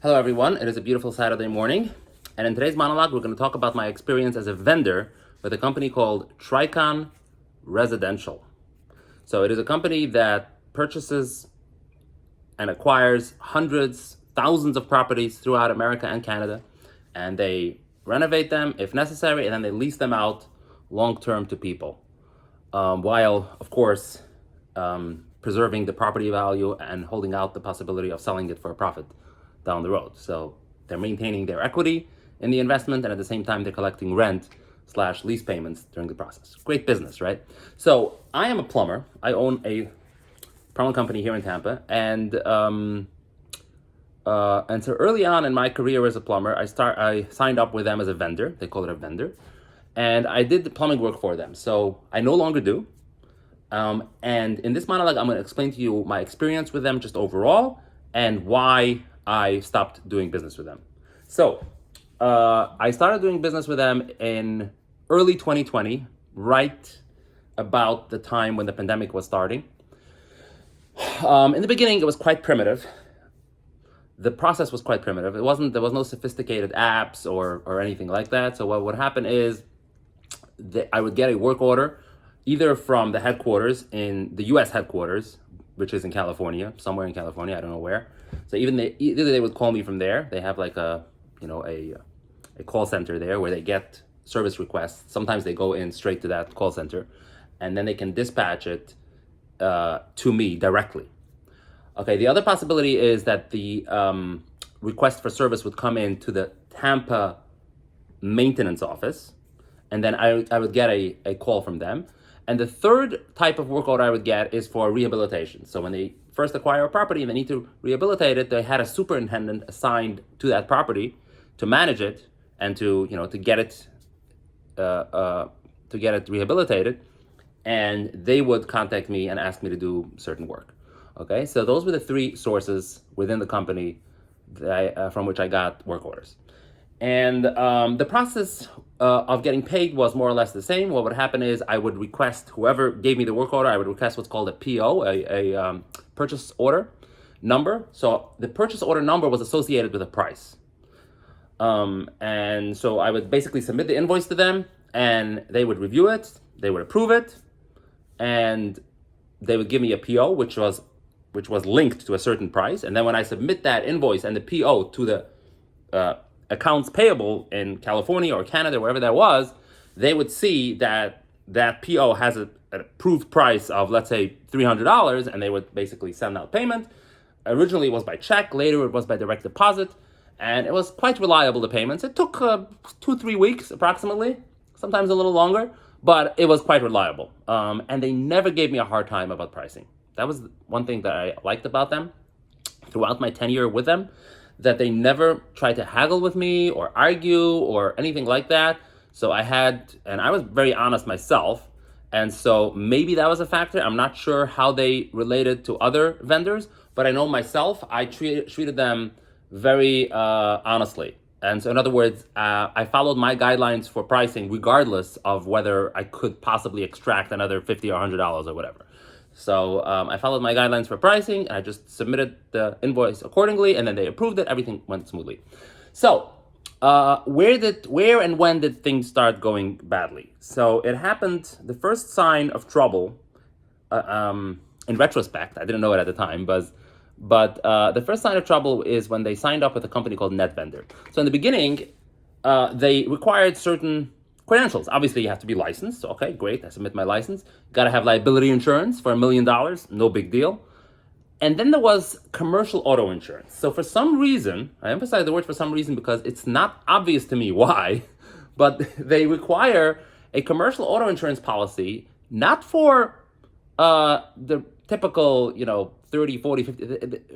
Hello everyone, it is a beautiful Saturday morning, and in today's monologue we're going to talk about my experience as a vendor with a company called Tricon Residential. So it is a company that purchases and acquires hundreds, thousands of properties throughout America and Canada, and they renovate them if necessary, and then they lease them out long-term to people, while, of course, preserving the property value and holding out the possibility of selling it for a profit down the road. So they're maintaining their equity in the investment, and at the same time they're collecting rent/lease payments during the process. Great business, right? So I am a plumber. I own a plumbing company here in Tampa, and so early on in my career as a plumber, I signed up with them as a vendor. They call it a vendor, and I did the plumbing work for them. So I no longer do. And in this monologue, I'm going to explain to you my experience with them just overall and why I stopped doing business with them. So I started doing business with them in early 2020, right about the time when the pandemic was starting. In the beginning, it was quite primitive. The process was quite primitive. There was no sophisticated apps or anything like that. So what would happen is that I would get a work order either from the headquarters in the U.S. headquarters, which is in California, somewhere in California, I don't know where. So either they would call me from there. They have like a call center there where they get service requests. Sometimes they go in straight to that call center, and then they can dispatch it to me directly. Okay, the other possibility is that the request for service would come in to the Tampa maintenance office, and then I would get a call from them. And the third type of work order I would get is for rehabilitation. So when they first acquire a property and they need to rehabilitate it, they had a superintendent assigned to that property to manage it and to get it rehabilitated, and they would contact me and ask me to do certain work. Okay, so those were the three sources within the company from which I got work orders. And the process of getting paid was more or less the same. What would happen is I would request, whoever gave me the work order, I would request what's called a PO, a purchase order number. So the purchase order number was associated with a price. And so I would basically submit the invoice to them, and they would review it, they would approve it, and they would give me a PO, which was linked to a certain price. And then when I submit that invoice and the PO to the accounts payable in California or Canada, wherever that was, they would see that that PO has an approved price of, let's say, $300, and they would basically send out payment. Originally, it was by check. Later, it was by direct deposit, and it was quite reliable, the payments. It took 2-3 weeks, approximately, sometimes a little longer, but it was quite reliable. And they never gave me a hard time about pricing. That was one thing that I liked about them throughout my tenure with them, that they never tried to haggle with me or argue or anything like that. So I was very honest myself. And so maybe that was a factor. I'm not sure how they related to other vendors, but I know myself, I treated them very honestly. And so in other words, I followed my guidelines for pricing regardless of whether I could possibly extract another $50 or $100 or whatever. So I followed my guidelines for pricing, and I just submitted the invoice accordingly, and then they approved it. Everything went smoothly. So where and when did things start going badly? So it happened, the first sign of trouble, in retrospect, I didn't know it at the time, but the first sign of trouble is when they signed up with a company called NetVendor. So in the beginning, they required certain credentials. Obviously, you have to be licensed. Okay, great. I submit my license. Got to have liability insurance for $1 million. No big deal. And then there was commercial auto insurance. So for some reason, I emphasize the word for some reason because it's not obvious to me why, but they require a commercial auto insurance policy, not for the typical, $30, $40,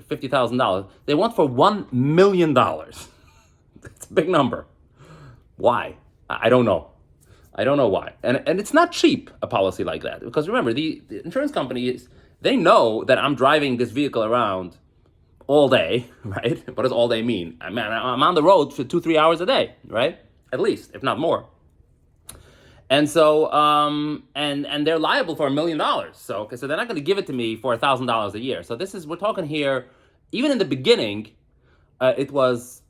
$50,000. They want for $1 million. That's a big number. Why? I don't know. I don't know why. And it's not cheap, a policy like that. Because remember, the insurance companies, they know that I'm driving this vehicle around all day, right? What does all day mean? I'm on the road for 2-3 hours a day, right? At least, if not more. And so, and they're liable for $1 million. So they're not going to give it to me for $1,000 a year. So we're talking here, even in the beginning, It was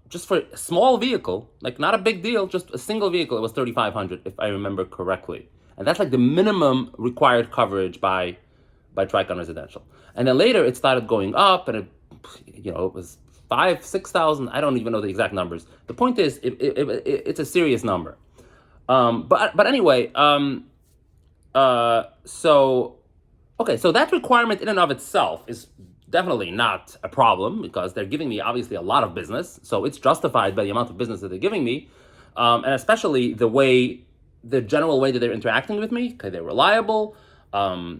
just for a small vehicle, like not a big deal, just a single vehicle. It was 3,500 if I remember correctly, and that's like the minimum required coverage by Tricon Residential. And then later it started going up, and it was 5,000, 6,000. I don't even know the exact numbers. The point is, it's a serious number. But anyway, so that requirement in and of itself is definitely not a problem, because they're giving me obviously a lot of business, so it's justified by the amount of business that they're giving me, and especially the general way that they're interacting with me. Okay, they're reliable,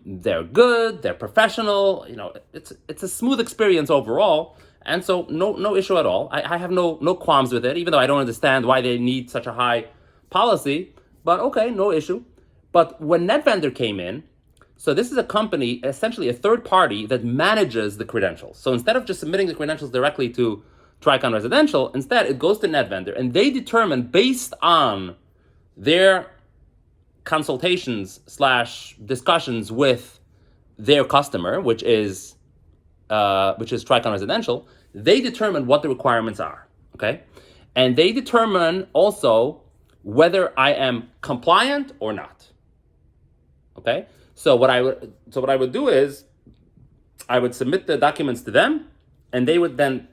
they're good, they're professional. It's a smooth experience overall, and so no issue at all. I have no qualms with it, even though I don't understand why they need such a high policy. But okay, no issue. But when NetVendor came in, so this is a company, essentially a third party that manages the credentials. So instead of just submitting the credentials directly to Tricon Residential, instead it goes to NetVendor, and they determine, based on their consultations / discussions with their customer, which is Tricon Residential, they determine what the requirements are. Okay, and they determine also whether I am compliant or not. Okay. So what I would do is I would submit the documents to them, and they would then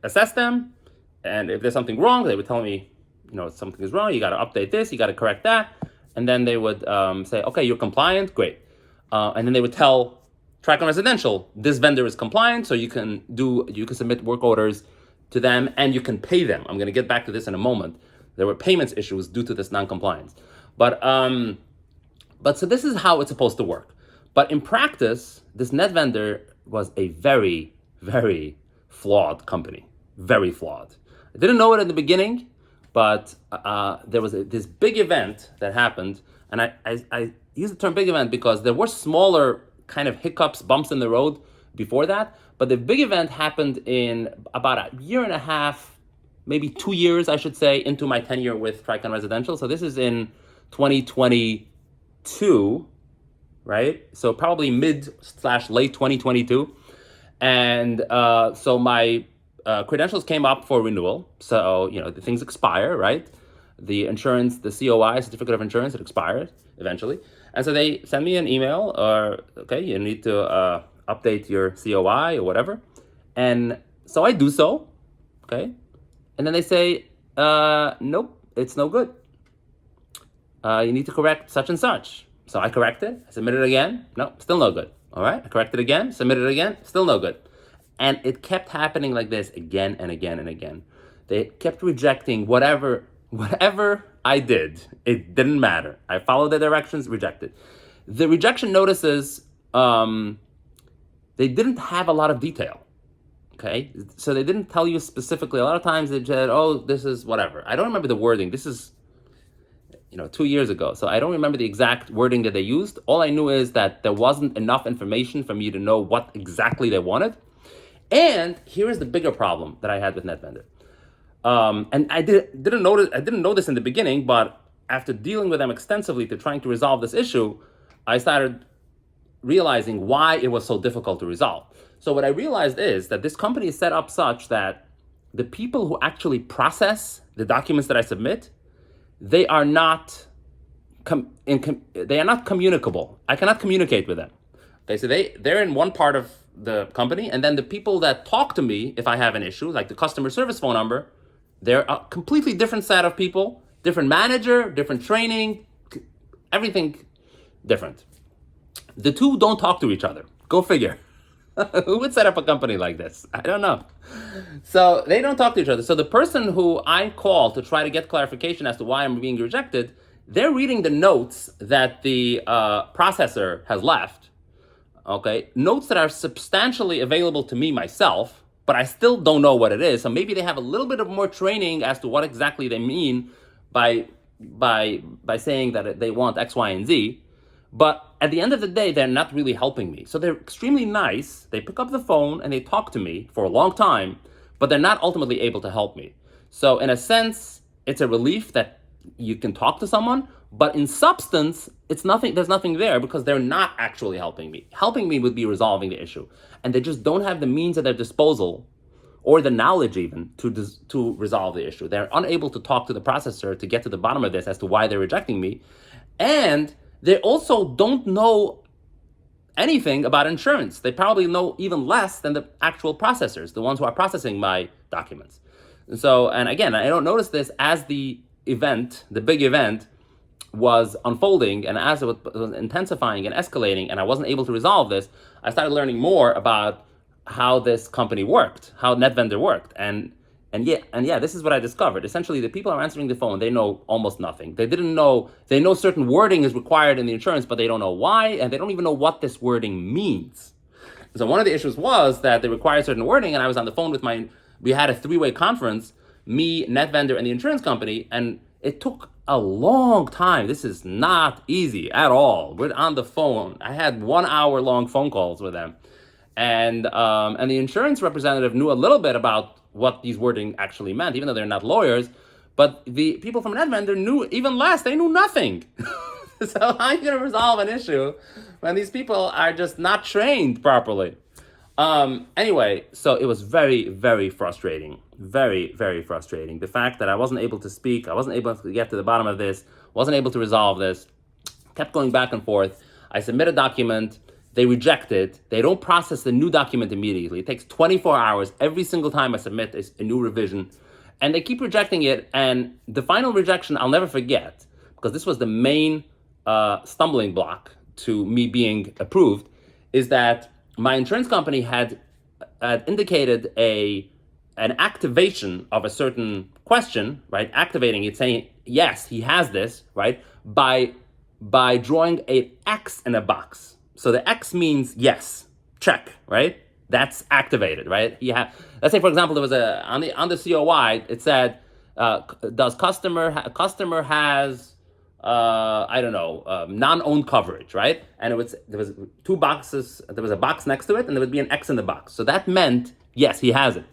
assess them. And if there's something wrong, they would tell me, something is wrong. You got to update this. You got to correct that. And then they would say, okay, you're compliant. Great. And then they would tell Tricon Residential, this vendor is compliant, so you can submit work orders to them, and you can pay them. I'm going to get back to this in a moment. There were payments issues due to this non-compliance. But so this is how it's supposed to work. But in practice, this NetVendor was a very, very flawed company. Very flawed. I didn't know it in the beginning, but there was this big event that happened. And I use the term big event because there were smaller kind of hiccups, bumps in the road before that. But the big event happened in about a year and a half, maybe 2 years, I should say, into my tenure with Tricon Residential. So this is in 2022, right? So probably mid/late 2022. And so my credentials came up for renewal. So, the things expire, right? The insurance, the COI, certificate of insurance, it expires eventually. And so they send me an email, or, okay, you need to update your COI or whatever. And so I do so, okay? And then they say, nope, it's no good. You need to correct such and such. So I corrected, I submitted it again. No, still no good. All right, I corrected again, submitted it again, still no good. And it kept happening like this again and again and again. They kept rejecting whatever I did. It didn't matter. I followed the directions, rejected. The rejection notices, they didn't have a lot of detail. Okay, so they didn't tell you specifically. A lot of times they said, oh, this is whatever. I don't remember the wording. This is 2 years ago. So I don't remember the exact wording that they used. All I knew is that there wasn't enough information for me to know what exactly they wanted. And here is the bigger problem that I had with NetVendor. And I didn't know this in the beginning, but after dealing with them extensively to trying to resolve this issue, I started realizing why it was so difficult to resolve. So what I realized is that this company is set up such that the people who actually process the documents that I submit, they are not communicable. I cannot communicate with them. Okay, so they're in one part of the company, and then the people that talk to me if I have an issue, like the customer service phone number, they're a completely different set of people, different manager, different training, everything different. The two don't talk to each other. Go figure. Who would set up a company like this? I don't know. So they don't talk to each other. So the person who I call to try to get clarification as to why I'm being rejected, they're reading the notes that the processor has left. Okay, notes that are substantially available to me myself, but I still don't know what it is. So maybe they have a little bit of more training as to what exactly they mean by saying that they want X, Y, and Z. But at the end of the day, they're not really helping me. So they're extremely nice. They pick up the phone and they talk to me for a long time, but they're not ultimately able to help me. So in a sense, it's a relief that you can talk to someone, but in substance, it's nothing, there's nothing there because they're not actually helping me. Helping me would be resolving the issue. And they just don't have the means at their disposal or the knowledge even to resolve the issue. They're unable to talk to the processor to get to the bottom of this as to why they're rejecting me. And they also don't know anything about insurance. They probably know even less than the actual processors, the ones who are processing my documents. And so, and again, I don't notice this as the event, the big event, was unfolding, and as it was intensifying and escalating, and I wasn't able to resolve this, I started learning more about how this company worked, how NetVendor worked, and yeah, this is what I discovered. Essentially, the people who are answering the phone, they know almost nothing. They know certain wording is required in the insurance, but they don't know why, and they don't even know what this wording means. So one of the issues was that they required certain wording, and I was on the phone with we had a three-way conference, me, NetVendor, and the insurance company, and it took a long time. This is not easy at all. We're on the phone. I had 1 hour long phone calls with them. And the insurance representative knew a little bit about what these wording actually meant, even though they're not lawyers. But the people from NetVendor knew even less. They knew nothing. So how are you going to resolve an issue when these people are just not trained properly? Anyway, so it was very, very frustrating. Very, very frustrating. The fact that I wasn't able to speak, I wasn't able to get to the bottom of this, wasn't able to resolve this, kept going back and forth. I submit a document, they reject it, they don't process the new document immediately. It takes 24 hours every single time I submit a new revision, and they keep rejecting it, and the final rejection I'll never forget, because this was the main stumbling block to me being approved, is that my insurance company had indicated an activation of a certain question, right? Activating it, saying, yes, he has this, right? By drawing an X in a box. So the X means yes, check, right? That's activated, right? Let's say, for example, there was on the COI, it said, does customer has non-owned coverage, right? And there was two boxes, there was a box next to it, and there would be an X in the box. So that meant, yes, he has it.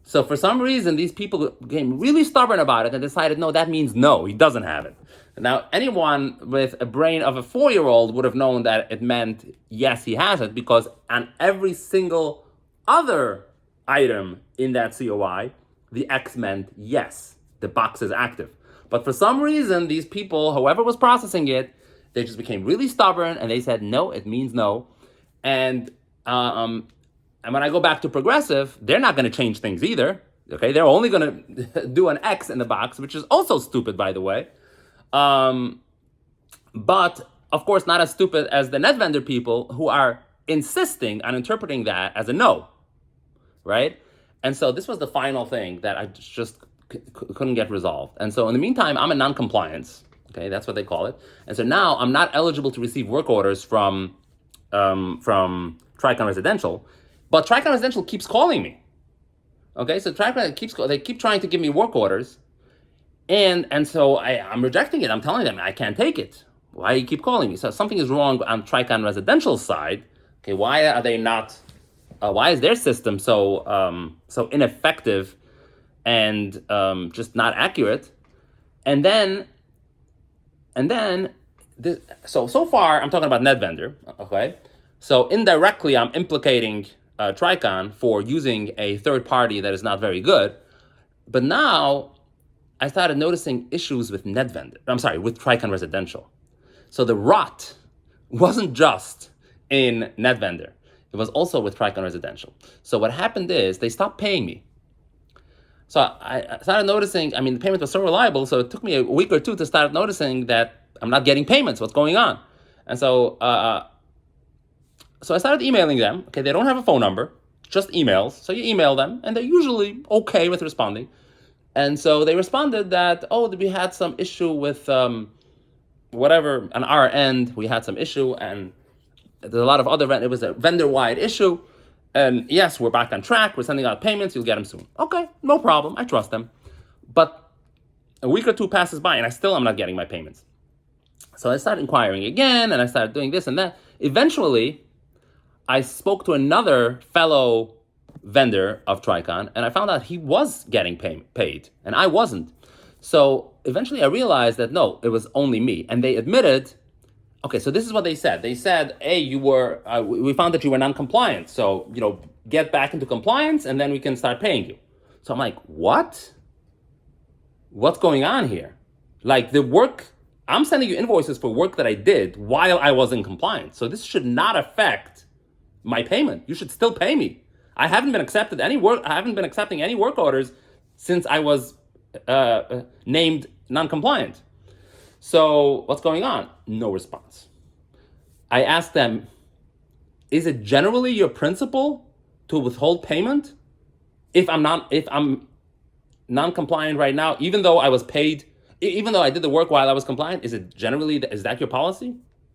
So for some reason, these people became really stubborn about it and decided, no, that means no, he doesn't have it. Now, anyone with a brain of a 4-year-old would have known that it meant, yes, he has it, because on every single other item in that COI, the X meant, yes, the box is active. But for some reason, these people, whoever was processing it, they just became really stubborn and they said, no, it means no. And when I go back to Progressive, they're not going to change things either. Okay, they're only going to do an X in the box, which is also stupid, by the way. But of course, not as stupid as the NetVendor people who are insisting on interpreting that as a no, right? And so this was the final thing that I just couldn't get resolved. And so in the meantime, I'm in non-compliance. Okay, that's what they call it. And so now I'm not eligible to receive work orders from Tricon Residential, but Tricon Residential keeps calling me. Okay, so they keep trying to give me work orders, and so I'm rejecting it. I'm telling them I can't take it. Why do you keep calling me? So something is wrong on Tricon Residential side. Okay, why are they not? Why is their system so ineffective and just not accurate? And then so far I'm talking about NetVendor. Okay, so indirectly I'm implicating Tricon for using a third party that is not very good. But now I started noticing issues with with Tricon Residential. So the rot wasn't just in NetVendor. It was also with Tricon Residential. So what happened is they stopped paying me. So I started noticing, the payment was so reliable, so it took me a week or two to start noticing that I'm not getting payments. What's going on? And so I started emailing them. Okay, they don't have a phone number, just emails. So you email them, and they're usually okay with responding. And so they responded that, we had some issue with whatever on our end. We had some issue, and there's a lot of other it was a vendor-wide issue. And yes, we're back on track. We're sending out payments. You'll get them soon. Okay, no problem. I trust them. But a week or two passes by, and I still am not getting my payments. So I started inquiring again, and I started doing this and that. Eventually, I spoke to another fellow vendor of Tricon, and I found out he was getting paid, and I wasn't. So eventually I realized that no, it was only me. And they admitted, Okay, so this is what they said. They said, "Hey, we found that you were non-compliant. So, get back into compliance, and then we can start paying you." So I'm like, "What? What's going on here? Like the work, I'm sending you invoices for work that I did while I was in compliance. So this should not affect my payment. You should still pay me. I haven't been accepted any work. I haven't been accepting any work orders since I was named non-compliant. So what's going on?" No response. I asked them, "Is it generally your principle to withhold payment if I'm non-compliant right now, even though I was paid, even though I did the work while I was compliant? Is that your policy?"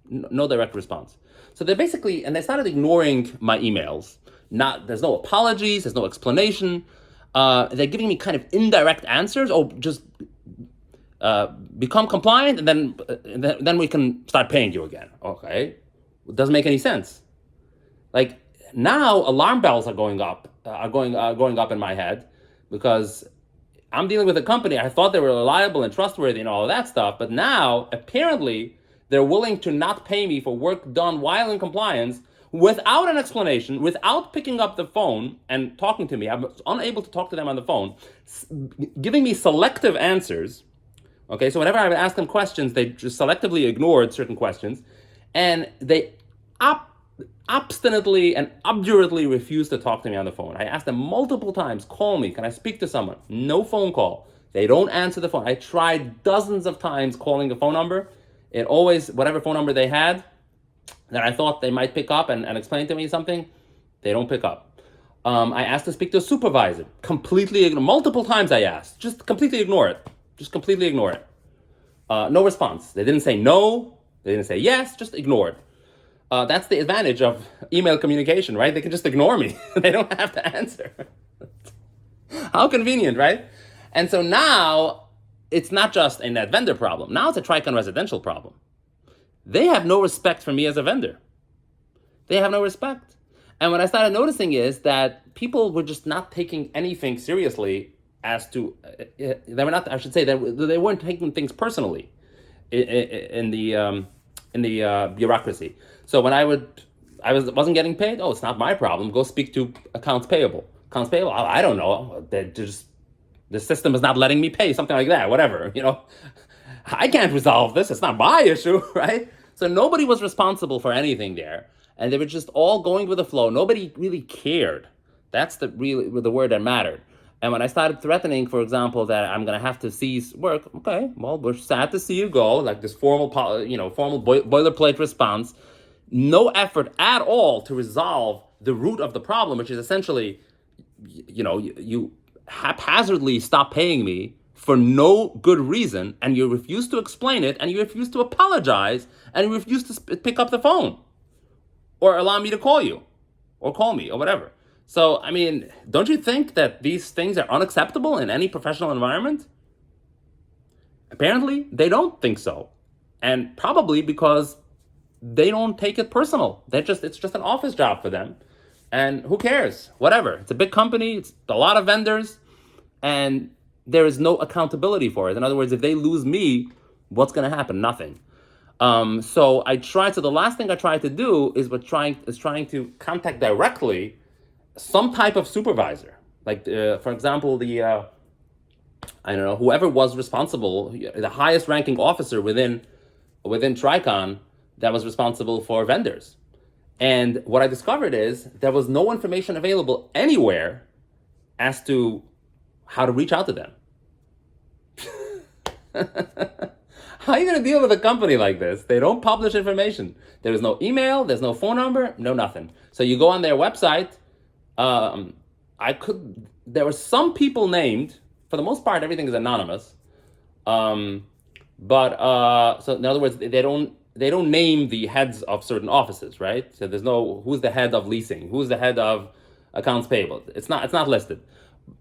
No direct response. So they basically, and they started ignoring my emails. There's no apologies, there's no explanation. They're giving me kind of indirect answers. Oh, just become compliant, and then we can start paying you again. Okay, it doesn't make any sense. Like now, alarm bells are going up in my head, because I'm dealing with a company. I thought they were reliable and trustworthy and all of that stuff, but now apparently they're willing to not pay me for work done while in compliance without an explanation, without picking up the phone and talking to me. I'm unable to talk to them on the phone, giving me selective answers. Okay, so whenever I would ask them questions, they just selectively ignored certain questions, and they obstinately and obdurately refused to talk to me on the phone. I asked them multiple times, "Call me, can I speak to someone?" No phone call. They don't answer the phone. I tried dozens of times calling the phone number. It always, whatever phone number they had that I thought they might pick up and explain to me something, they don't pick up. I asked to speak to a supervisor. Completely ignore. Multiple times I asked. Just completely ignore it. Just completely ignore it. No response. They didn't say no. They didn't say yes. Just ignore it. That's the advantage of email communication, right? They can just ignore me. They don't have to answer. How convenient, right? And so now it's not just a net vendor problem. Now it's a Tricon Residential problem. They have no respect for me as a vendor. They have no respect. And what I started noticing is that people were just not taking anything seriously as to, they were not, I should say, they weren't taking things personally in the bureaucracy. So when I wasn't getting paid, oh, it's not my problem. Go speak to accounts payable. Accounts payable, I don't know. The system is not letting me pay, something like that, whatever, I can't resolve this. It's not my issue, right? So nobody was responsible for anything there. And they were just all going with the flow. Nobody really cared. That's the word that mattered. And when I started threatening, for example, that I'm going to have to cease work, okay, well, we're sad to see you go, like this formal boilerplate response. No effort at all to resolve the root of the problem, which is essentially, you haphazardly stop paying me for no good reason, and you refuse to explain it, and you refuse to apologize, and you refuse to pick up the phone or allow me to call you or call me or whatever. So, I mean, don't you think that these things are unacceptable in any professional environment? Apparently, they don't think so. And probably because they don't take it personal. It's just an office job for them. And who cares? Whatever. It's a big company. It's a lot of vendors. And there is no accountability for it. In other words, if they lose me, what's going to happen? Nothing. So the last thing I tried to do is trying to contact directly some type of supervisor. Like, for example, whoever was responsible, the highest ranking officer within Tricon that was responsible for vendors. And what I discovered is there was no information available anywhere as to how to reach out to them. How are you going to deal with a company like this? They don't publish information. There is no email, there's no phone number, no nothing. So you go on their website. There were some people named. For the most part, everything is anonymous. So in other words, they don't name the heads of certain offices, right? So there's no, who's the head of leasing, who's the head of accounts payable. It's not listed.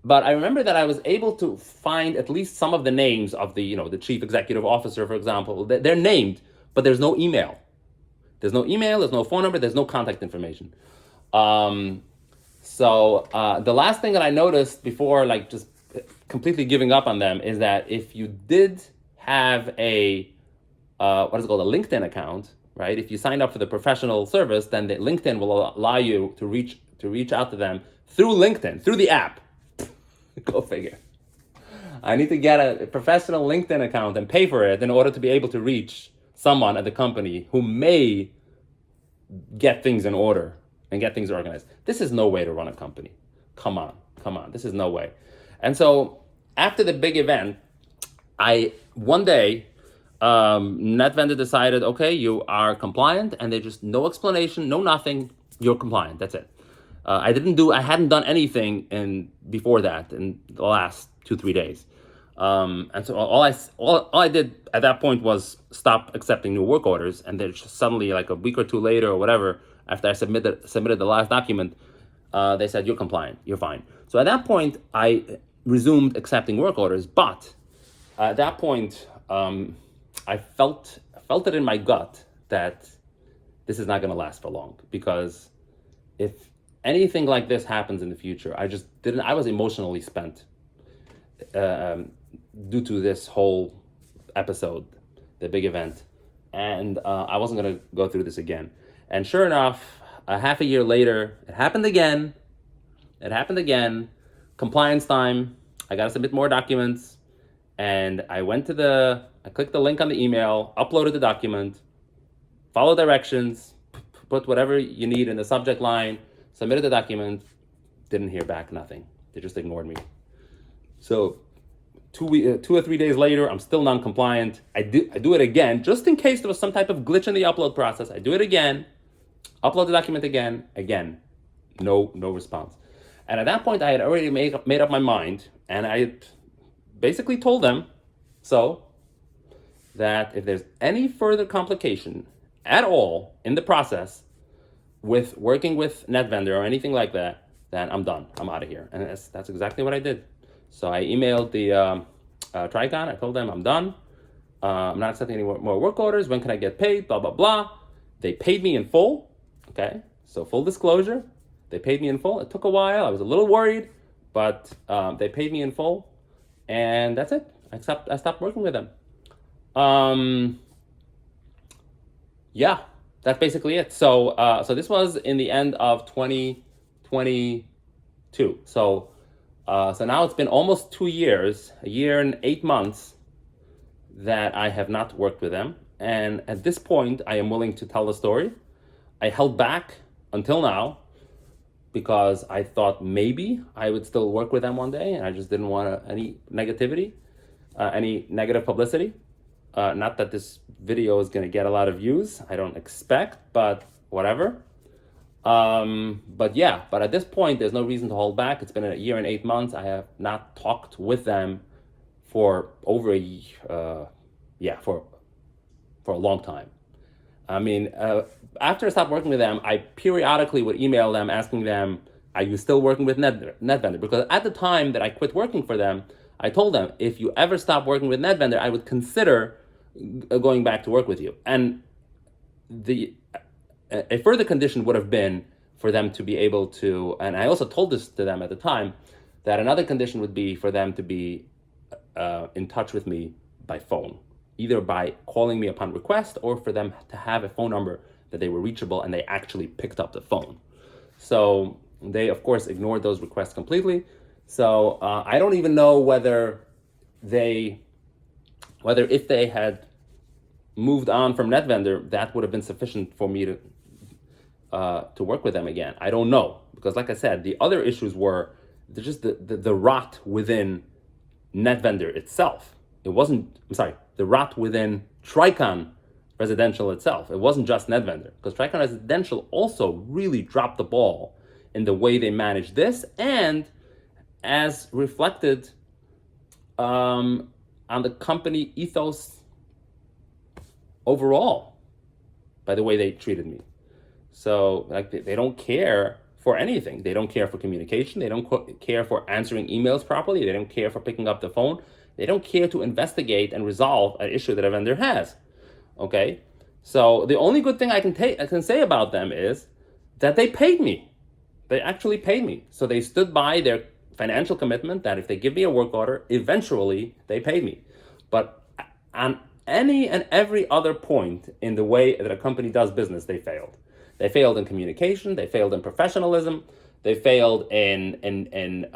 But I remember that I was able to find at least some of the names of the chief executive officer, for example. They're named, but there's no email. There's no email, there's no phone number, there's no contact information. So the last thing that I noticed before, like, just completely giving up on them, is that if you did have a LinkedIn account, right? If you sign up for the professional service, then the LinkedIn will allow you to reach out to them through LinkedIn, through the app. Go figure. I need to get a professional LinkedIn account and pay for it in order to be able to reach someone at the company who may get things in order and get things organized. This is no way to run a company. Come on. This is no way. And so after the big event, one day, net vendor decided, okay, you are compliant, and they just, no explanation, no nothing, you're compliant, that's it. I hadn't done anything before that in the last 2-3 days. And so all I did at that point was stop accepting new work orders, and then just suddenly, like a week or two later or whatever, after I submitted the last document, they said, you're compliant, you're fine. So at that point, I resumed accepting work orders, but at that point, I felt it in my gut that this is not going to last for long, because if anything like this happens in the future, I was emotionally spent due to this whole episode, the big event, and I wasn't going to go through this again. And sure enough, half a year later, it happened again. Compliance time. I got to submit more documents, and I clicked the link on the email, uploaded the document, followed directions, put whatever you need in the subject line, submitted the document, didn't hear back, nothing. They just ignored me. So 2 or 3 days later, I'm still non-compliant. I do it again, just in case there was some type of glitch in the upload process. I do it again, upload the document again, no response. And at that point, I had already made up my mind, and I had basically told them that if there's any further complication at all in the process with working with NetVendor or anything like that, then I'm done. I'm out of here. And that's exactly what I did. So I emailed the Tricon. I told them I'm done. I'm not accepting any more work orders. When can I get paid? Blah, blah, blah. They paid me in full. Okay, so full disclosure, they paid me in full. It took a while. I was a little worried, but they paid me in full. And that's it. I stopped working with them. Yeah, that's basically it. So this was in the end of 2022. So now it's been almost 2 years, a year and 8 months that I have not worked with them. And at this point, I am willing to tell the story. I held back until now because I thought maybe I would still work with them one day, and I just didn't want any negativity, any negative publicity. Not that this video is going to get a lot of views, I don't expect, but whatever. But at this point, there's no reason to hold back. It's been a year and 8 months. I have not talked with them for over for a long time. I mean, after I stopped working with them, I periodically would email them asking them, are you still working with NetVendor? Because at the time that I quit working for them, I told them, if you ever stop working with NetVendor, I would consider going back to work with you. And a further condition would have been for them to be able to, and I also told this to them at the time, that another condition would be for them to be in touch with me by phone, either by calling me upon request or for them to have a phone number that they were reachable and they actually picked up the phone. So they, of course, ignored those requests completely. So I don't even know whether if they had moved on from NetVendor, that would have been sufficient for me to work with them again. I don't know, because like I said, the other issues were just the rot within NetVendor itself. The rot within Tricon Residential itself. It wasn't just NetVendor, because Tricon Residential also really dropped the ball in the way they managed this, and as reflected on the company ethos overall by the way they treated me. So they don't care for anything. They don't care for communication. They don't care for answering emails properly. They don't care for picking up the phone. They don't care to investigate and resolve an issue that a vendor has. Okay, so the only good thing I can say about them is that they paid me. They actually paid me. So they stood by their financial commitment that if they give me a work order, eventually they paid me. But any and every other point in the way that a company does business, they failed. They failed in communication. They failed in professionalism. They failed in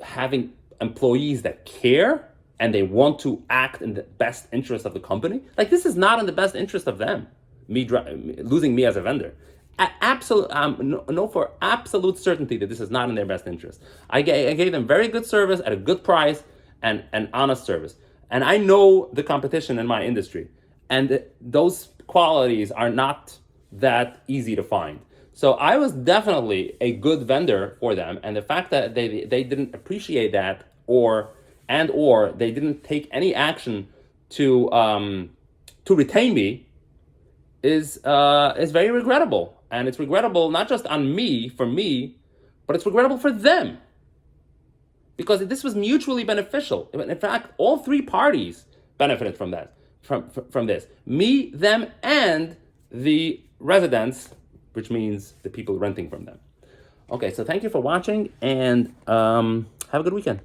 having employees that care and they want to act in the best interest of the company. Like, this is not in the best interest of them, losing me as a vendor. Know for absolute certainty that this is not in their best interest. I gave them very good service at a good price and honest service. And I know the competition in my industry. And those qualities are not that easy to find. So I was definitely a good vendor for them. And the fact that they didn't appreciate that or they didn't take any action to retain me is very regrettable. And it's regrettable not just for me, but it's regrettable for them. Because this was mutually beneficial. In fact, all three parties benefited from that, from this. Me, them, and the residents, which means the people renting from them. Okay, so thank you for watching, and have a good weekend.